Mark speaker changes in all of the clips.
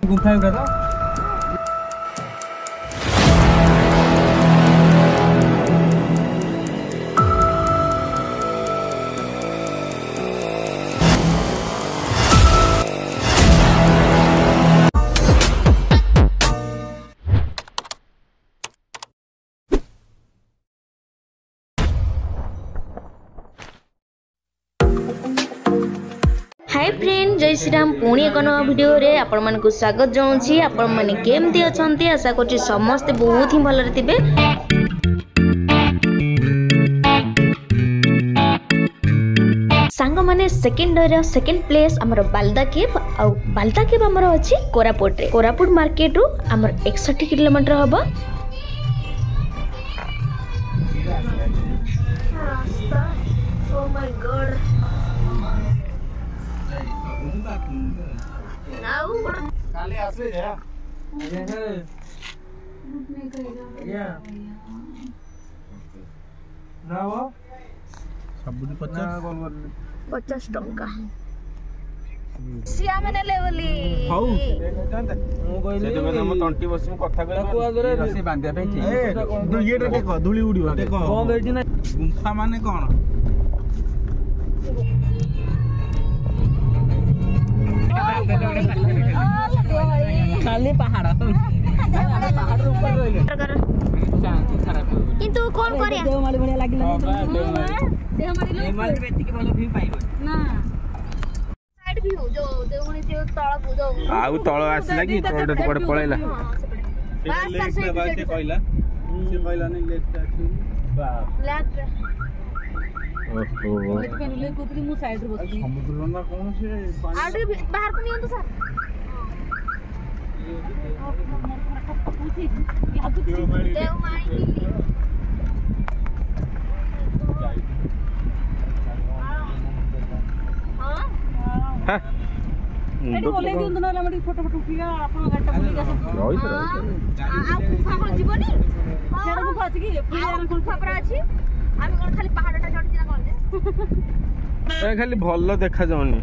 Speaker 1: गुफा उठा तो
Speaker 2: हाय फ्रेंड जय श्री राम पुणी एक नवा वीडियो रे आपण मन को स्वागत जाऊँगी। आपण माने केमती अछंती आशा करछि समस्त बहुत ही भलरे थिबे। सांग माने सेकंड रे सेकंड प्लेस हमर बालदा केव हमर अछि कोरापुट रे। कोरापुट मार्केट रो हमर 61 किलोमीटर हबो। ओ माय गॉड
Speaker 1: काले आसे जा ना वो सबुदी
Speaker 2: 50 टंका सिया माने लेवली
Speaker 1: हाउ मु कहली से हम तंटी बस में कथा कहले रसी बांधिया पे ठीक दु ये देखो धूली उड़ियो देखो कोन देछि ना गुंफा माने कोन खाली पहाड़ पहाड़ ऊपर शांति खराब
Speaker 2: किंतु कोन करिया देवमाली बढ़िया लागिला देवमाली बेति के भलो व्यू पाइबो ना साइड व्यू जो देवमाली से तळ जो
Speaker 1: आउ तळ आसिला कि तळ कोड पळैला बस से कहला नहीं लेफ्ट आछि
Speaker 2: लेफ्ट
Speaker 1: ओहो
Speaker 2: लेकिन ले कोतरी मु साइड रे बसली
Speaker 1: समुद्र ना कोन से
Speaker 2: आडे बाहर को नियंतु सर फोटो उठिया आपण गाडटा बुली जीवनी गुफा अछि कि गुफा पर अछि आमे कोन खाली पहाड़टा चढ़ी ना कोन
Speaker 1: ए खाली भल्लो देखा जाउनी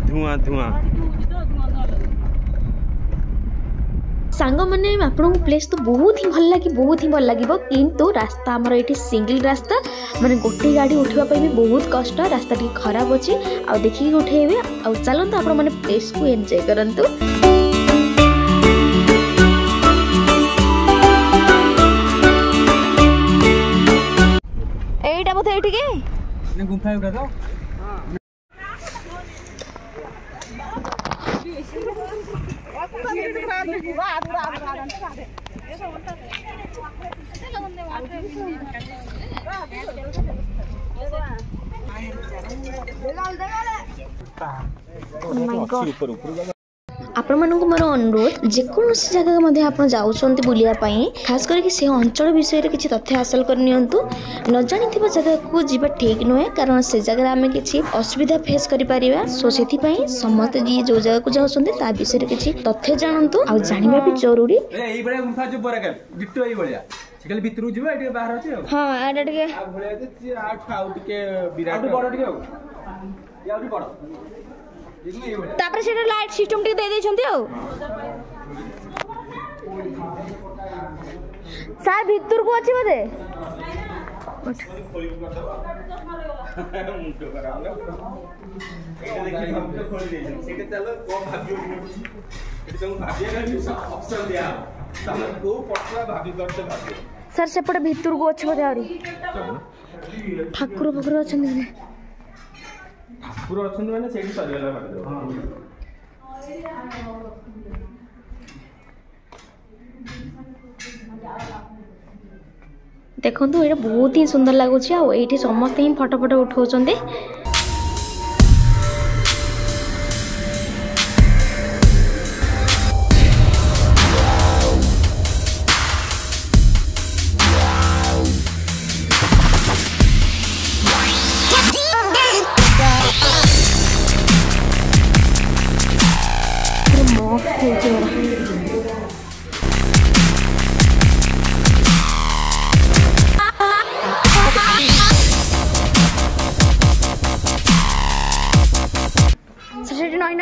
Speaker 1: धुआं धुआं
Speaker 2: सांग माने आपन प्लेस तो बहुत ही भल लागिबो किंतु रास्ता हमर एठी सिंगल रास्ता माने गोटे गाड़ी उठवा पे भी बहुत कष्ट रास्ता टी खराब अछि आ देखि उठेबे आ चलन तो आपन माने प्लेस को एन्जॉय करंतु। एटा बोथे एठी के
Speaker 1: ने गुफा उठा तो
Speaker 2: आपण मानक मोर अनुरोध जेकोसी जगह मध्ये आपण जाउछंती बुलिया पई खास करके से अंचल विषय रे किछि तथ्य हासिल कर नियंतु न जानिथिबा जगह को जीवा ठीक नहे कारण से जगह हमें किछि असुविधा फेस करि परिबा सो सेथि पई समस्त जी जो जगह को जाउछंती ता विषय रे किछि तथ्य जानंतु आ जानिबा भी जरूरी।
Speaker 1: एई बडा गुफा जो बरा कर डिट्टो एई बळिया सेकल भितरु जीवा एटी बाहर अछि
Speaker 2: हां आडा टिके
Speaker 1: आ भळिया जे आउ टिके विराट बड़ टिके या बड़
Speaker 2: तापर सेटा लाइट सिस्टम टिके दे दैछंती आ सार भितर को अछि बदे सर सेपटे भितर को अछि बदे आरी ठाकुर बगर अछन
Speaker 1: ठाकुर अछन माने सेठी सरियाला बाटे हां
Speaker 2: देखो ये बहुत ही सुंदर लगुच ये समस्त ही फोटो फोटो उठाउछन्ते।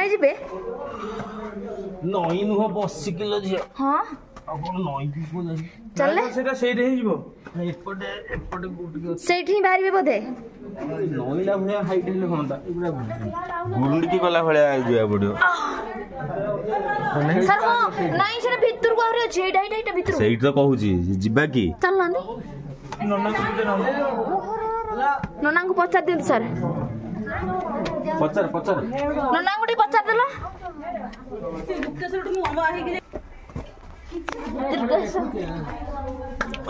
Speaker 2: नई जिबे
Speaker 1: नई नुह 80 किलो झियो
Speaker 2: हां
Speaker 1: अपन नई को जाई
Speaker 2: चलले
Speaker 1: सेटा सेठी ही जीवो एपटे एपटे गुट के
Speaker 2: सेठी बाहरी बोधे
Speaker 1: नईला भया हाइट हेले होंदा इबरा गुरुंडी की गला भया जिया पड़ियो
Speaker 2: सर हां नहीं से भीतर को आरे छै डाइटा भीतर
Speaker 1: सेठ तो कहू छी जिबा की
Speaker 2: चल ना
Speaker 1: नन्ना को दे
Speaker 2: नन्ना को पचार दिन सर
Speaker 1: पचार
Speaker 2: नन्ना को पचार देला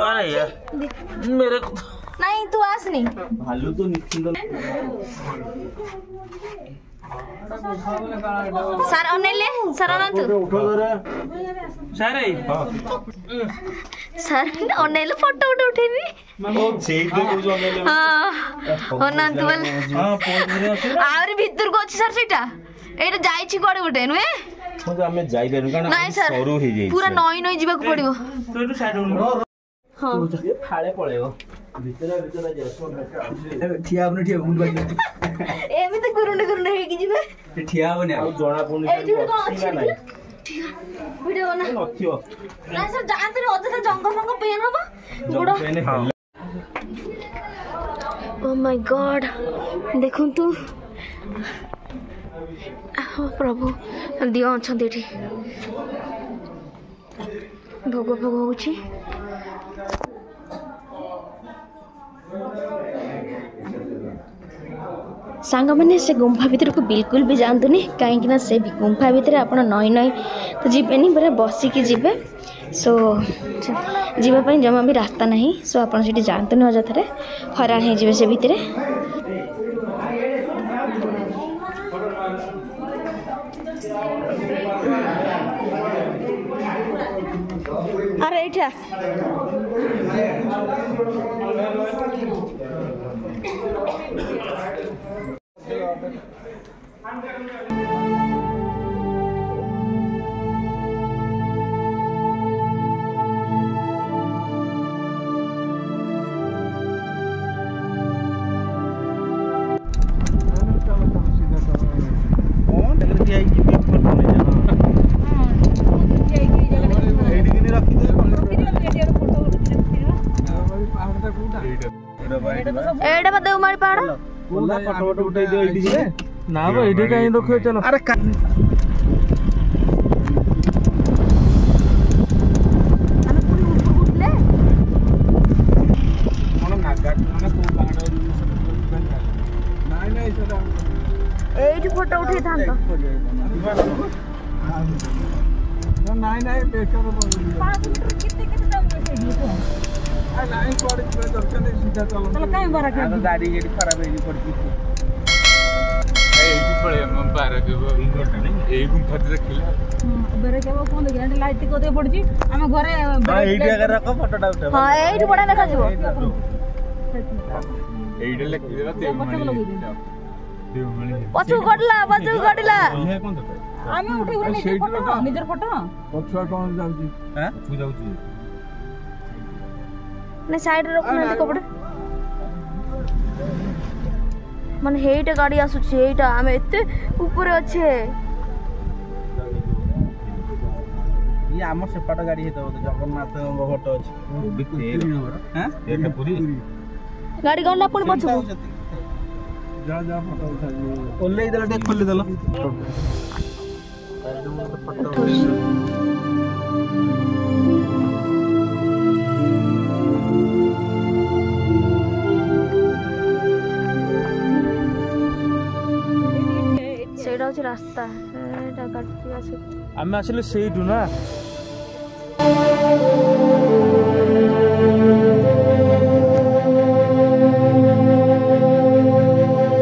Speaker 1: अरे यार मेरे को
Speaker 2: नहीं तू आस नहीं
Speaker 1: भालू तो निश्चिंत
Speaker 2: सर अनेले सर अनंत
Speaker 1: उठो जरा सर
Speaker 2: सर अनेले फोटो उठेबी
Speaker 1: ओ सेठ को जो अनेले
Speaker 2: हां अनंत बोल
Speaker 1: हां पोज रे আছে
Speaker 2: आउरी भीतर को अछि सर सेटा एटा जाई छी कोडे गुटे नुए
Speaker 1: तो हमें जाई बेरु कारण सरू हे जाई
Speaker 2: पूरा नई नई जीवा को पड़िबो
Speaker 1: तो एटू साइड हां फाळे पळेबो भीतर जासो ठिया अपने ठिया मुंड बाकी
Speaker 2: एमी तो गुरुंडे हे की जीवे
Speaker 1: ठिया बने आ जणा पुनी का नाही
Speaker 2: वीडियो बना
Speaker 1: नथियो
Speaker 2: नहीं सर जानते रे अधे जंगल पेन होबा गुडो ओ माय गॉड देखुन तू प्रभु दियो अछंती एठी भोग भोग होची सांग मैंने से गुंफा भीतर को बिल्कुल भी जानतुनी कहीं से गुंफा भीतर आप नई नई तो जीवेनि पूरा बसिकी जीवे सो जीवाई जमा भी रास्ता नहीं सो आप जानतुनि अजथारे हराण हो से भितर अरे एठा एडा बदे उमारी पहाड़
Speaker 1: बोला फोटो फोटो उठाई दियो एडी जे
Speaker 3: ना बा एडी काई देखो चलो
Speaker 1: अरे
Speaker 2: एडी फोटो उठे थान तो
Speaker 3: नहीं बेकार
Speaker 2: कितने दाम
Speaker 3: नहीं पड़े दरकार नहीं सीधा चलो
Speaker 2: चलो काई बारा के
Speaker 1: गाड़ी गेडी खराब हेली पड़ती
Speaker 3: एडी पड़े हम बारा के घंटा नहीं एक गुंफा से रखिला
Speaker 2: बेरे के कोन देखि लाइट को दे पड़जी हम घरे
Speaker 1: हां एडी अगर रखो फोटोटा उठा
Speaker 2: हां एडी बड़ा देखा जीवो
Speaker 3: एडी लेख देबा
Speaker 2: पछु गडला
Speaker 3: आमे उठे गुरे
Speaker 2: निजर फोटो
Speaker 3: पछुआ कोन जाउची
Speaker 1: हां
Speaker 3: तू जाउची
Speaker 2: ने साइड रे रखना कपड़े मन हेटा गाड़ी आसु हेटा हम एते ऊपर अच्छे
Speaker 1: ये आम सेपाट गाड़ी हेतो जगन्नाथ फोटो अछि हां एटा पूरी
Speaker 2: गाड़ी गंडा पुनी पछु
Speaker 3: जा फोटो उठा
Speaker 1: ओल्ले इधर टे खोली देलो
Speaker 2: सेडा होची रास्ता एटा काटी आसे
Speaker 3: आमे आसिले सेइडु ना